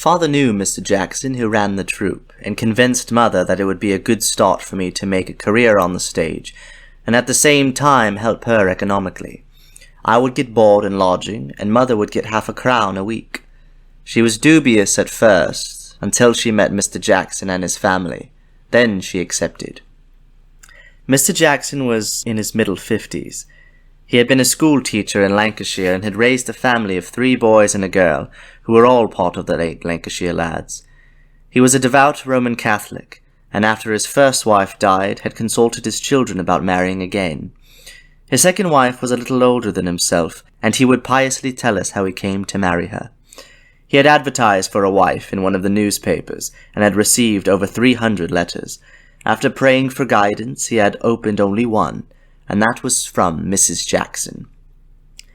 Father knew Mr. Jackson, who ran the troupe, and convinced Mother that it would be a good start for me to make a career on the stage, and at the same time help her economically. I would get board and lodging, and Mother would get £0.50 a week. She was dubious at first, until she met Mr. Jackson and his family. Then she accepted. Mr. Jackson was in his middle 50s. He had been a school teacher in Lancashire and had raised a family of 3 boys and a girl, who were all part of the Eight Lancashire lads. He was a devout Roman Catholic, and after his first wife died, had consulted his children about marrying again. His second wife was a little older than himself, and he would piously tell us how he came to marry her. He had advertised for a wife in one of the newspapers, and had received over 300 letters. After praying for guidance, he had opened only one, and that was from Mrs. Jackson.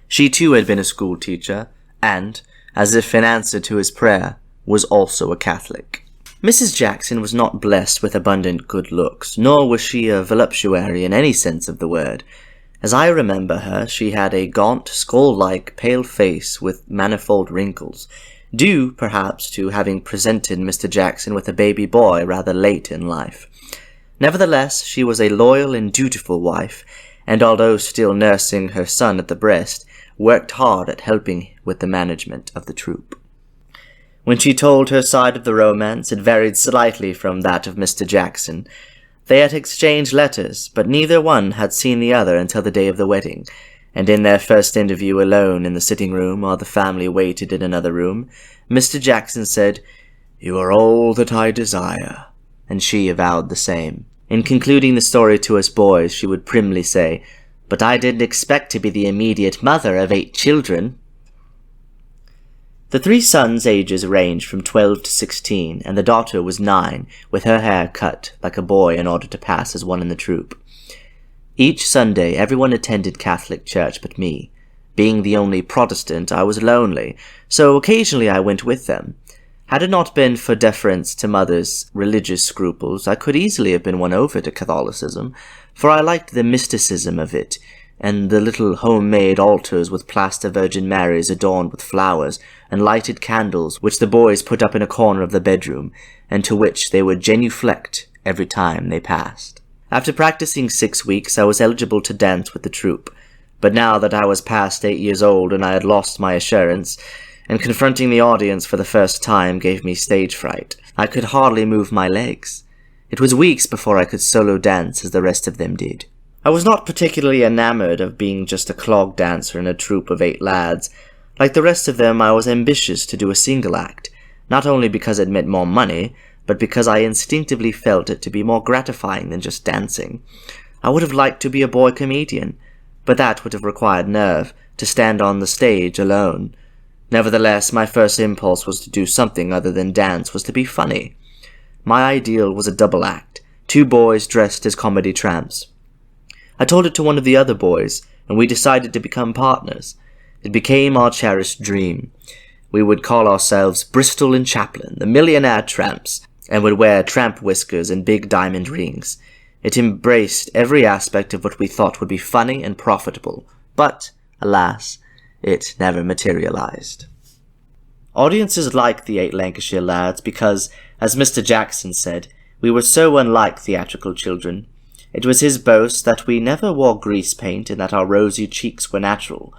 She too had been a school teacher, and, as if in answer to his prayer, was also a Catholic. Mrs. Jackson was not blessed with abundant good looks, nor was she a voluptuary in any sense of the word. As I remember her, she had a gaunt, skull-like, pale face with manifold wrinkles, due, perhaps, to having presented Mr. Jackson with a baby boy rather late in life. Nevertheless, she was a loyal and dutiful wife, and although still nursing her son at the breast, worked hard at helping with the management of the troupe. When she told her side of the romance, it varied slightly from that of Mr. Jackson. They had exchanged letters, but neither one had seen the other until the day of the wedding, and in their first interview alone in the sitting-room while the family waited in another room, Mr. Jackson said, "You are all that I desire," and she avowed the same. In concluding the story to us boys, she would primly say, "But I didn't expect to be the immediate mother of 8 children." The 3 sons' ages ranged from 12 to 16, and the daughter was 9, with her hair cut like a boy in order to pass as one in the troupe. Each Sunday everyone attended Catholic church but me. Being the only Protestant, I was lonely, so occasionally I went with them. Had it not been for deference to Mother's religious scruples, I could easily have been won over to Catholicism, for I liked the mysticism of it, and the little homemade altars with plaster Virgin Marys adorned with flowers, and lighted candles which the boys put up in a corner of the bedroom, and to which they would genuflect every time they passed. After practicing 6 weeks, I was eligible to dance with the troupe, but now that I was past 8 years old and I had lost my assurance, and confronting the audience for the first time gave me stage fright. I could hardly move my legs. It was weeks before I could solo dance as the rest of them did. I was not particularly enamored of being just a clog dancer in a troupe of 8 lads. Like the rest of them, I was ambitious to do a single act, not only because it meant more money, but because I instinctively felt it to be more gratifying than just dancing. I would have liked to be a boy comedian, but that would have required nerve, to stand on the stage alone. Nevertheless, my first impulse was to do something other than dance, was to be funny. My ideal was a double act, 2 boys dressed as comedy tramps. I told it to one of the other boys, and we decided to become partners. It became our cherished dream. We would call ourselves Bristol and Chaplin, the millionaire tramps, and would wear tramp whiskers and big diamond rings. It embraced every aspect of what we thought would be funny and profitable, but, alas, it never materialized. Audiences liked the 8 Lancashire lads because, as Mr. Jackson said, we were so unlike theatrical children. It was his boast that we never wore grease paint and that our rosy cheeks were natural.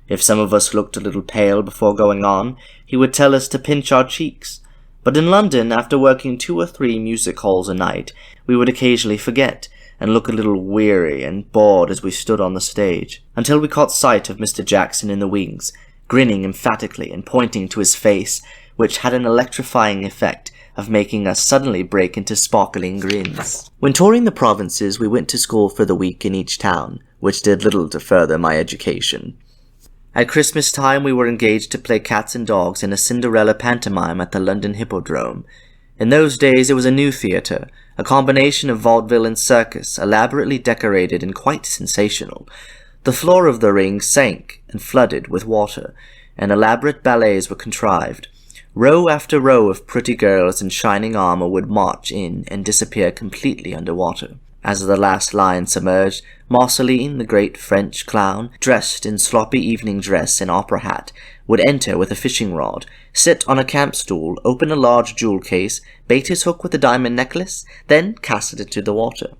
If some of us looked a little pale before going on, he would tell us to pinch our cheeks. But in London, after working 2 or 3 music halls a night, we would occasionally forget, and look a little weary and bored as we stood on the stage, until we caught sight of Mr. Jackson in the wings, grinning emphatically and pointing to his face, which had an electrifying effect of making us suddenly break into sparkling grins. When touring the provinces, we went to school for the week in each town, which did little to further my education. At Christmas time, we were engaged to play cats and dogs in a Cinderella pantomime at the London Hippodrome. In those days, it was a new theatre, a combination of vaudeville and circus, elaborately decorated and quite sensational. The floor of the ring sank and flooded with water, and elaborate ballets were contrived. Row after row of pretty girls in shining armor would march in and disappear completely underwater. As the last line submerged, Marceline, the great French clown, dressed in sloppy evening dress and opera hat, would enter with a fishing rod, sit on a camp stool, open a large jewel case, bait his hook with a diamond necklace, then cast it into the water.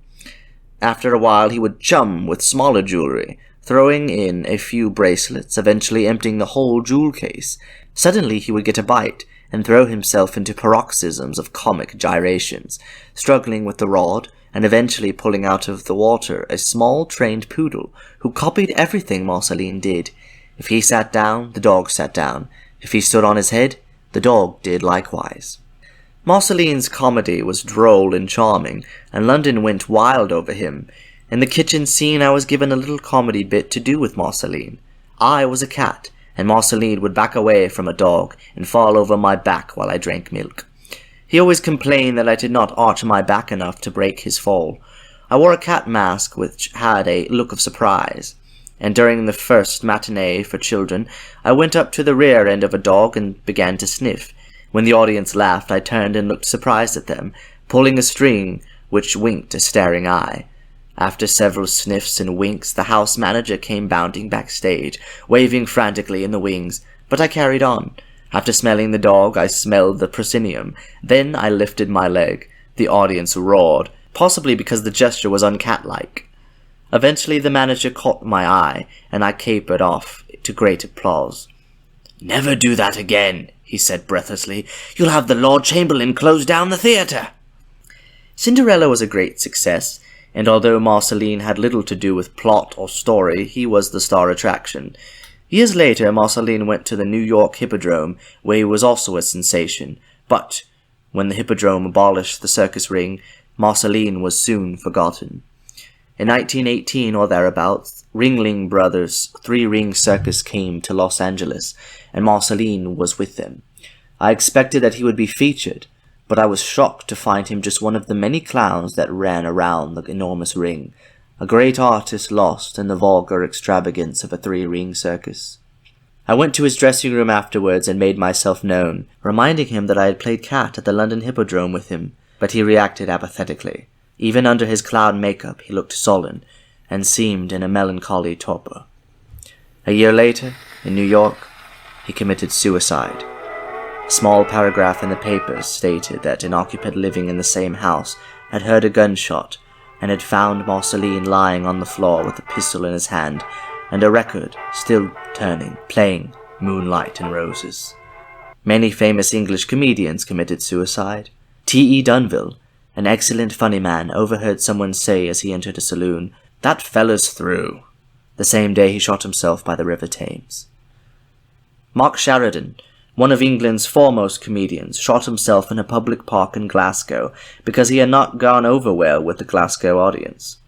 After a while he would chum with smaller jewelry, throwing in a few bracelets, eventually emptying the whole jewel case. Suddenly he would get a bite, and throw himself into paroxysms of comic gyrations, struggling with the rod, and eventually pulling out of the water a small trained poodle, who copied everything Marceline did. If he sat down, the dog sat down. If he stood on his head, the dog did likewise. Marceline's comedy was droll and charming, and London went wild over him. In the kitchen scene I was given a little comedy bit to do with Marceline. I was a cat, and Marceline would back away from a dog and fall over my back while I drank milk. He always complained that I did not arch my back enough to break his fall. I wore a cat mask which had a look of surprise, and during the first matinee for children, I went up to the rear end of a dog and began to sniff. When the audience laughed, I turned and looked surprised at them, pulling a string which winked a staring eye. After several sniffs and winks, the house manager came bounding backstage, waving frantically in the wings, but I carried on. After smelling the dog, I smelled the proscenium. Then I lifted my leg. The audience roared, possibly because the gesture was uncat-like. Eventually the manager caught my eye, and I capered off to great applause. "Never do that again," he said breathlessly. "You'll have the Lord Chamberlain close down the theatre." Cinderella was a great success, and although Marceline had little to do with plot or story, he was the star attraction. Years later, Marceline went to the New York Hippodrome, where he was also a sensation, but when the Hippodrome abolished the circus ring, Marceline was soon forgotten. In 1918 or thereabouts, Ringling Brothers' three-ring circus came to Los Angeles, and Marceline was with them. I expected that he would be featured, but I was shocked to find him just one of the many clowns that ran around the enormous ring, a great artist lost in the vulgar extravagance of a three-ring circus. I went to his dressing room afterwards and made myself known, reminding him that I had played cat at the London Hippodrome with him, but he reacted apathetically. Even under his clown makeup he looked sullen, and seemed in a melancholy torpor. A year later, in New York, he committed suicide. A small paragraph in the papers stated that an occupant living in the same house had heard a gunshot and had found Marceline lying on the floor with a pistol in his hand and a record still turning, playing Moonlight and Roses. Many famous English comedians committed suicide. T.E. Dunville, an excellent funny man, overheard someone say as he entered a saloon, "That fella's through." The same day he shot himself by the River Thames. Mark Sheridan, one of England's foremost comedians, shot himself in a public park in Glasgow because he had not gone over well with the Glasgow audience.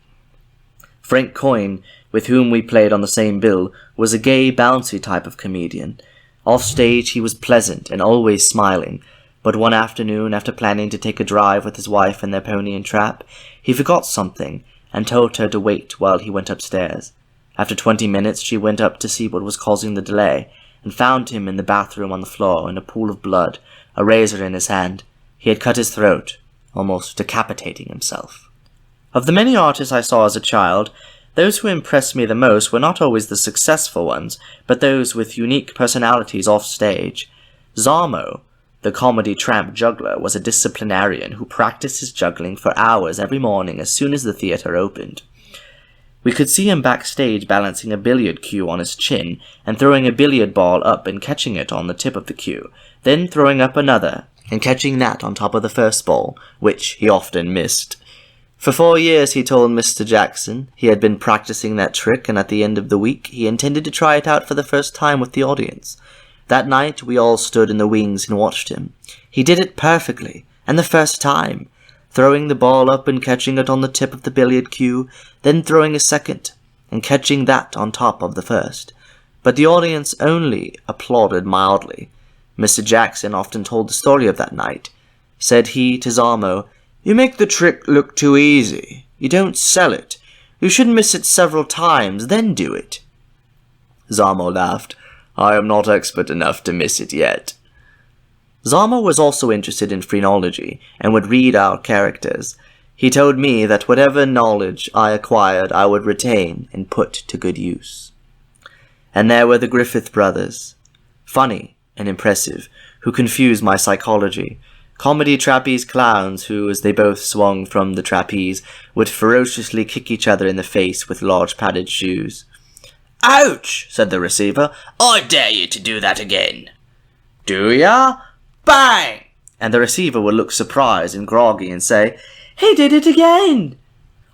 Frank Coyne, with whom we played on the same bill, was a gay, bouncy type of comedian. Off stage he was pleasant and always smiling, but one afternoon, after planning to take a drive with his wife in their pony and trap, he forgot something and told her to wait while he went upstairs. After 20 minutes she went up to see what was causing the delay, and found him in the bathroom on the floor in a pool of blood, a razor in his hand. He had cut his throat, almost decapitating himself. Of the many artists I saw as a child, those who impressed me the most were not always the successful ones, but those with unique personalities off stage. Zarmo, the comedy tramp juggler, was a disciplinarian who practiced his juggling for hours every morning as soon as the theatre opened. We could see him backstage balancing a billiard cue on his chin and throwing a billiard ball up and catching it on the tip of the cue, then throwing up another and catching that on top of the first ball, which he often missed. For 4 years he told Mr. Jackson he had been practicing that trick, and at the end of the week he intended to try it out for the first time with the audience. That night we all stood in the wings and watched him. He did it perfectly, and the first time, throwing the ball up and catching it on the tip of the billiard cue, then throwing a second, and catching that on top of the first. But the audience only applauded mildly. Mr. Jackson often told the story of that night. Said he to Zarmo, "You make the trick look too easy. You don't sell it. You should miss it several times, then do it." Zarmo laughed. "I am not expert enough to miss it yet." Zarmo was also interested in phrenology, and would read our characters. He told me that whatever knowledge I acquired I would retain and put to good use. And there were the Griffith brothers, funny and impressive, who confused my psychology, comedy trapeze clowns who, as they both swung from the trapeze, would ferociously kick each other in the face with large padded shoes. "Ouch!" said the receiver. "I dare you to do that again." "Do ya? Bang!" And the receiver would look surprised and groggy and say, "He did it again!"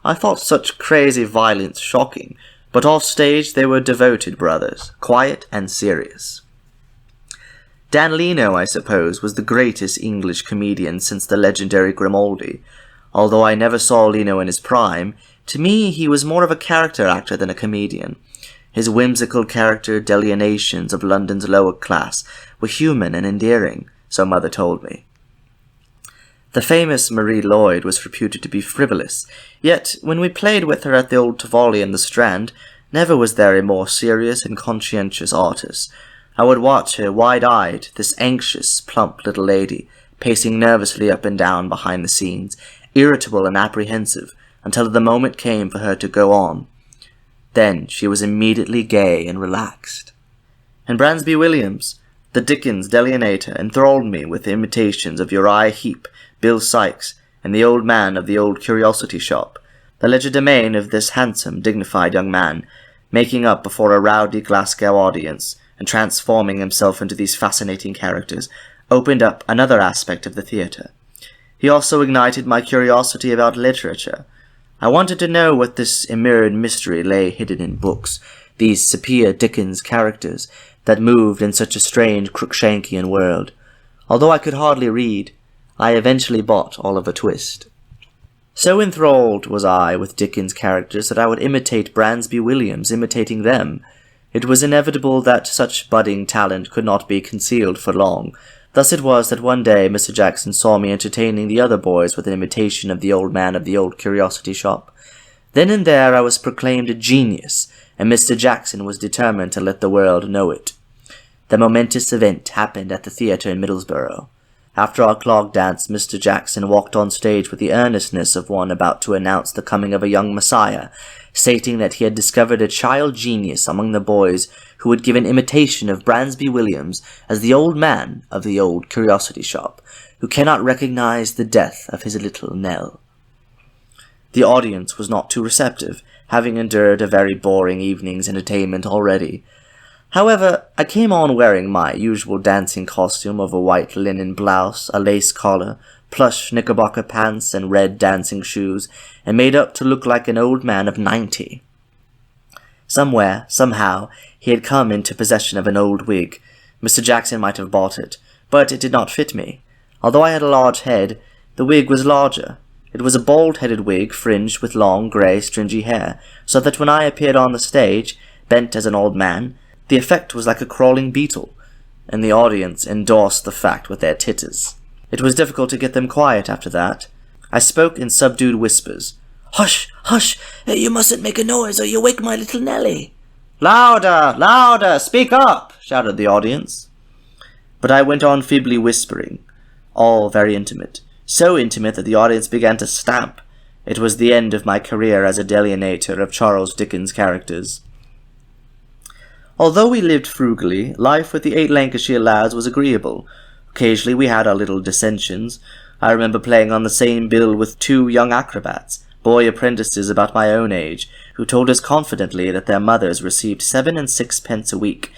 I thought such crazy violence shocking, but off stage they were devoted brothers, quiet and serious. Dan Leno, I suppose, was the greatest English comedian since the legendary Grimaldi. Although I never saw Leno in his prime, to me he was more of a character actor than a comedian. His whimsical character delineations of London's lower class were human and endearing, so Mother told me. The famous Marie Lloyd was reputed to be frivolous, yet when we played with her at the old Tivoli in the Strand, never was there a more serious and conscientious artist. I would watch her wide-eyed, this anxious, plump little lady, pacing nervously up and down behind the scenes, irritable and apprehensive, until the moment came for her to go on. Then she was immediately gay and relaxed. And Bransby Williams, the Dickens delineator, enthralled me with imitations of Uriah Heep, Bill Sykes, and the old man of the old curiosity shop, the legerdemain of this handsome, dignified young man, making up before a rowdy Glasgow audience, and transforming himself into these fascinating characters, opened up another aspect of the theatre. He also ignited my curiosity about literature. I wanted to know what this immured mystery lay hidden in books, these sepia Dickens characters that moved in such a strange Cruikshankian world. Although I could hardly read, I eventually bought Oliver Twist. So enthralled was I with Dickens' characters that I would imitate Bransby Williams imitating them. It was inevitable that such budding talent could not be concealed for long. Thus it was that one day Mr. Jackson saw me entertaining the other boys with an imitation of the old man of the old curiosity shop. Then and there I was proclaimed a genius, and Mr. Jackson was determined to let the world know it. The momentous event happened at the theatre in Middlesbrough. After our clog dance, Mr. Jackson walked on stage with the earnestness of one about to announce the coming of a young messiah, stating that he had discovered a child genius among the boys who would give an imitation of Bransby Williams as the old man of the old curiosity shop, who cannot recognize the death of his little Nell. The audience was not too receptive, having endured a very boring evening's entertainment already. However, I came on wearing my usual dancing costume of a white linen blouse, a lace collar, plush knickerbocker pants, and red dancing shoes, and made up to look like an old man of 90. Somewhere, somehow, he had come into possession of an old wig. Mr. Jackson might have bought it, but it did not fit me. Although I had a large head, the wig was larger. It was a bald-headed wig fringed with long, grey, stringy hair, so that when I appeared on the stage, bent as an old man, the effect was like a crawling beetle, and the audience endorsed the fact with their titters. It was difficult to get them quiet after that. I spoke in subdued whispers. "Hush, hush! You mustn't make a noise or you'll wake my little Nelly." "Louder, louder! Speak up!" shouted the audience. But I went on feebly whispering, all very intimate, so intimate that the audience began to stamp. It was the end of my career as a delineator of Charles Dickens' characters. Although we lived frugally, life with the Eight Lancashire lads was agreeable. Occasionally we had our little dissensions. I remember playing on the same bill with two young acrobats, boy apprentices about my own age, who told us confidently that their mothers received 7 and 6 pence a week,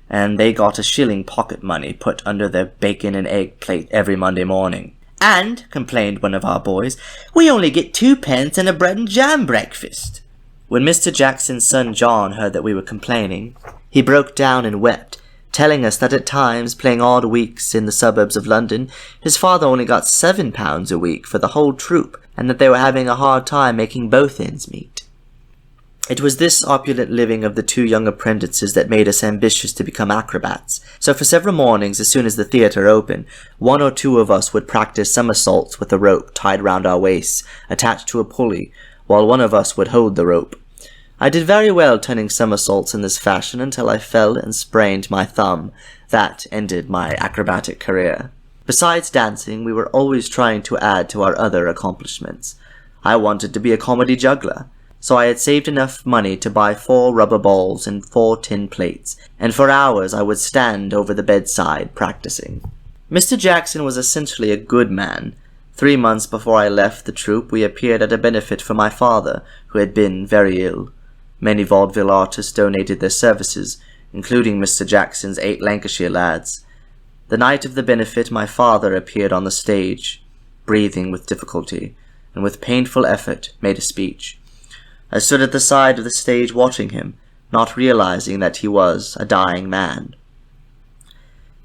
and they got a shilling pocket money put under their bacon and egg plate every Monday morning. "And," complained one of our boys, "we only get 2 pence and a bread and jam breakfast." When Mr. Jackson's son John heard that we were complaining, he broke down and wept, telling us that at times, playing odd weeks in the suburbs of London, his father only got £7 a week for the whole troupe, and that they were having a hard time making both ends meet. It was this opulent living of the two young apprentices that made us ambitious to become acrobats, so for several mornings as soon as the theatre opened, 1 or 2 of us would practice somersaults with a rope tied round our waists, attached to a pulley, while one of us would hold the rope. I did very well turning somersaults in this fashion until I fell and sprained my thumb. That ended my acrobatic career. Besides dancing, we were always trying to add to our other accomplishments. I wanted to be a comedy juggler, so I had saved enough money to buy 4 rubber balls and 4 tin plates, and for hours I would stand over the bedside practicing. Mr. Jackson was essentially a good man. 3 months before I left the troupe, we appeared at a benefit for my father, who had been very ill. Many vaudeville artists donated their services, including Mr. Jackson's Eight Lancashire lads. The night of the benefit, my father appeared on the stage, breathing with difficulty, and with painful effort made a speech. I stood at the side of the stage watching him, not realizing that he was a dying man.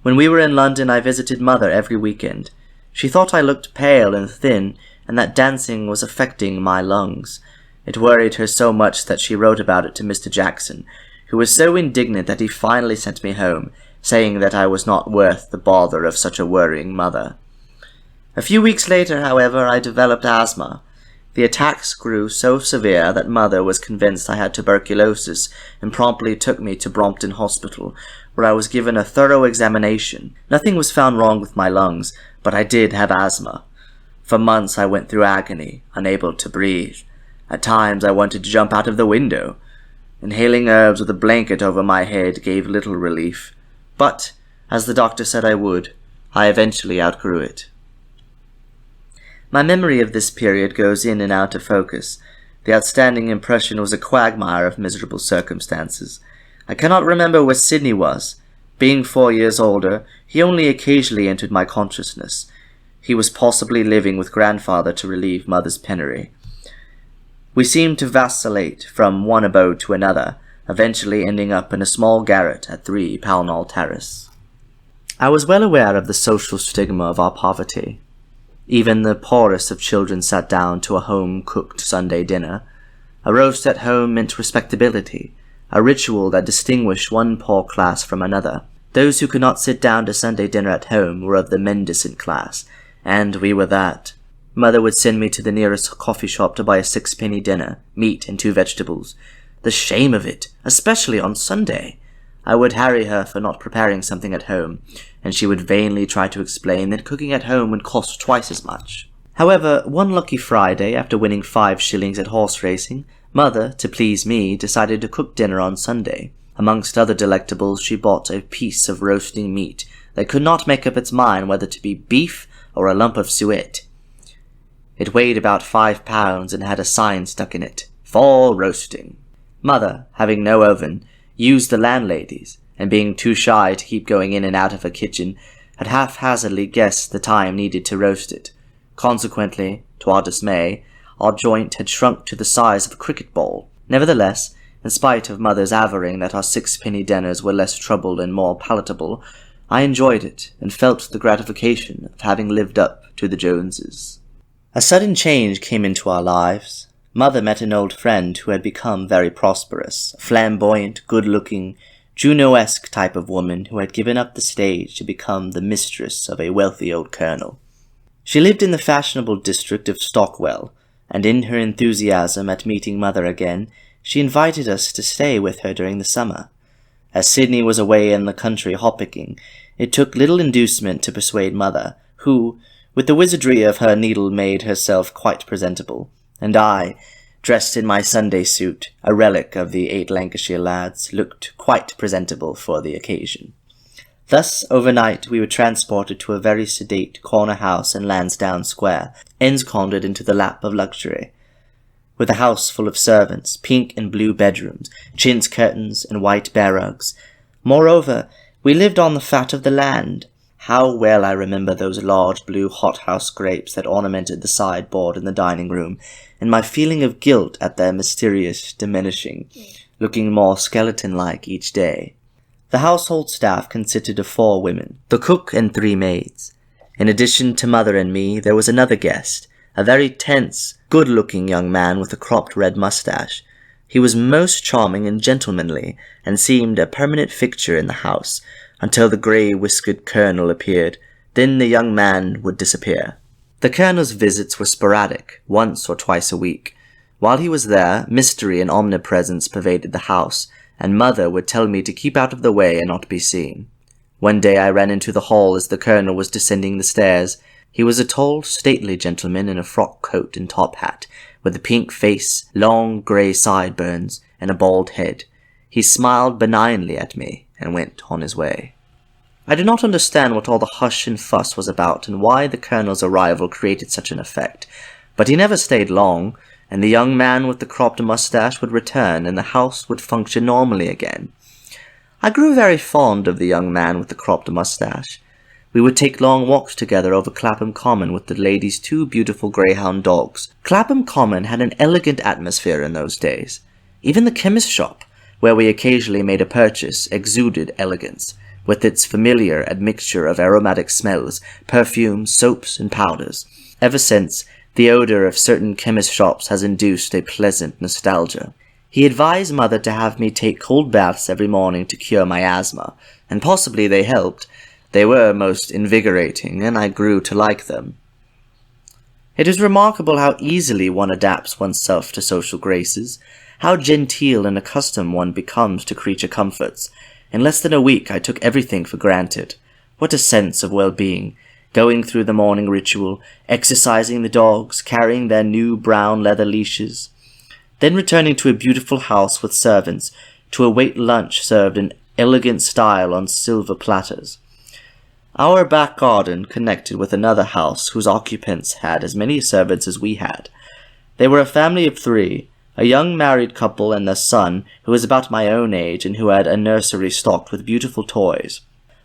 When we were in London, I visited Mother every weekend. She thought I looked pale and thin, and that dancing was affecting my lungs. It worried her so much that she wrote about it to Mr. Jackson, who was so indignant that he finally sent me home, saying that I was not worth the bother of such a worrying mother. A few weeks later, however, I developed asthma. The attacks grew so severe that Mother was convinced I had tuberculosis and promptly took me to Brompton Hospital, where I was given a thorough examination. Nothing was found wrong with my lungs, but I did have asthma. For months I went through agony, unable to breathe. At times I wanted to jump out of the window. Inhaling herbs with a blanket over my head gave little relief, but, as the doctor said I would, I eventually outgrew it. My memory of this period goes in and out of focus. The outstanding impression was a quagmire of miserable circumstances. I cannot remember where Sidney was. Being 4 years older, he only occasionally entered my consciousness. He was possibly living with grandfather to relieve Mother's penury. We seemed to vacillate from one abode to another, eventually ending up in a small garret at 3 Pall Mall Terrace. I was well aware of the social stigma of our poverty. Even the poorest of children sat down to a home-cooked Sunday dinner. A roast at home meant respectability, a ritual that distinguished one poor class from another. Those who could not sit down to Sunday dinner at home were of the mendicant class, and we were that. Mother would send me to the nearest coffee shop to buy a 6-penny dinner, meat and 2 vegetables. The shame of it, especially on Sunday! I would harry her for not preparing something at home, and she would vainly try to explain that cooking at home would cost twice as much. However, one lucky Friday, after winning 5 shillings at horse racing, Mother, to please me, decided to cook dinner on Sunday. Amongst other delectables, she bought a piece of roasting meat that could not make up its mind whether to be beef or a lump of suet. It weighed about 5 pounds and had a sign stuck in it, "For roasting." Mother, having no oven, used the landlady's, and being too shy to keep going in and out of her kitchen, had haphazardly guessed the time needed to roast it. Consequently, to our dismay, our joint had shrunk to the size of a cricket ball. Nevertheless, in spite of Mother's averring that our 6-penny dinners were less trouble and more palatable, I enjoyed it, and felt the gratification of having lived up to the Joneses. A sudden change came into our lives. Mother met an old friend who had become very prosperous, a flamboyant, good-looking, Juno-esque type of woman who had given up the stage to become the mistress of a wealthy old colonel. She lived in the fashionable district of Stockwell, and in her enthusiasm at meeting Mother again, she invited us to stay with her during the summer. As Sidney was away in the country hop-picking, it took little inducement to persuade Mother, who, with the wizardry of her needle, made herself quite presentable, and I, dressed in my Sunday suit, a relic of the Eight Lancashire lads, looked quite presentable for the occasion. Thus, overnight, we were transported to a very sedate corner house in Lansdowne Square, ensconced into the lap of luxury. With a house full of servants, pink and blue bedrooms, chintz curtains, and white bear rugs. Moreover, we lived on the fat of the land. How well I remember those large blue hothouse grapes that ornamented the sideboard in the dining room, and my feeling of guilt at their mysterious diminishing, looking more skeleton-like each day. The household staff consisted of 4 women, the cook and 3 maids. In addition to Mother and me, there was another guest, a very tense, good-looking young man with a cropped red mustache. He was most charming and gentlemanly, and seemed a permanent fixture in the house, until the grey-whiskered colonel appeared. Then the young man would disappear. The colonel's visits were sporadic, once or twice a week. While he was there, mystery and omnipresence pervaded the house, and Mother would tell me to keep out of the way and not be seen. One day I ran into the hall as the colonel was descending the stairs. He was a tall, stately gentleman in a frock coat and top hat, with a pink face, long grey sideburns, and a bald head. He smiled benignly at me and went on his way. I do not understand what all the hush and fuss was about and why the Colonel's arrival created such an effect, but he never stayed long, and the young man with the cropped moustache would return and the house would function normally again. I grew very fond of the young man with the cropped moustache. We would take long walks together over Clapham Common with the lady's 2 beautiful greyhound dogs. Clapham Common had an elegant atmosphere in those days. Even the chemist shop, where we occasionally made a purchase, exuded elegance, with its familiar admixture of aromatic smells, perfumes, soaps, and powders. Ever since, the odour of certain chemist shops has induced a pleasant nostalgia. He advised Mother to have me take cold baths every morning to cure my asthma, and possibly they helped. They were most invigorating, and I grew to like them. It is remarkable how easily one adapts oneself to social graces, how genteel and accustomed one becomes to creature comforts. In less than a week I took everything for granted. What a sense of well-being, going through the morning ritual, exercising the dogs, carrying their new brown leather leashes, then returning to a beautiful house with servants to await lunch served in elegant style on silver platters. Our back garden connected with another house whose occupants had as many servants as we had. They were a family of 3, a young married couple and their son, who was about my own age and who had a nursery stocked with beautiful toys.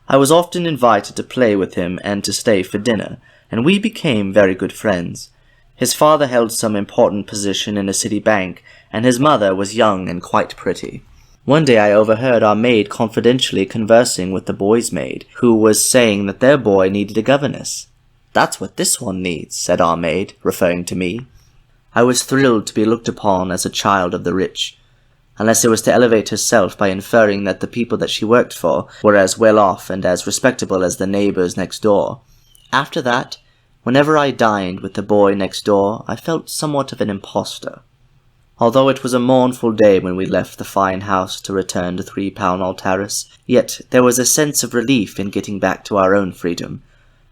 I was often invited to play with him and to stay for dinner, and we became very good friends. His father held some important position in a city bank, and his mother was young and quite pretty. One day I overheard our maid confidentially conversing with the boy's maid, who was saying that their boy needed a governess. "That's what this one needs," said our maid, referring to me. I was thrilled to be looked upon as a child of the rich, unless it was to elevate herself by inferring that the people that she worked for were as well off and as respectable as the neighbours next door. After that, whenever I dined with the boy next door, I felt somewhat of an impostor. Although it was a mournful day when we left the fine house to return to 3 Pownall Terrace, yet there was a sense of relief in getting back to our own freedom.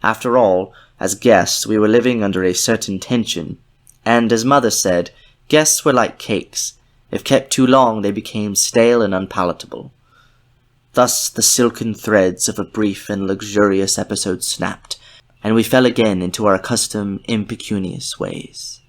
After all, as guests, we were living under a certain tension, and, as Mother said, guests were like cakes. If kept too long, they became stale and unpalatable. Thus the silken threads of a brief and luxurious episode snapped, and we fell again into our accustomed impecunious ways.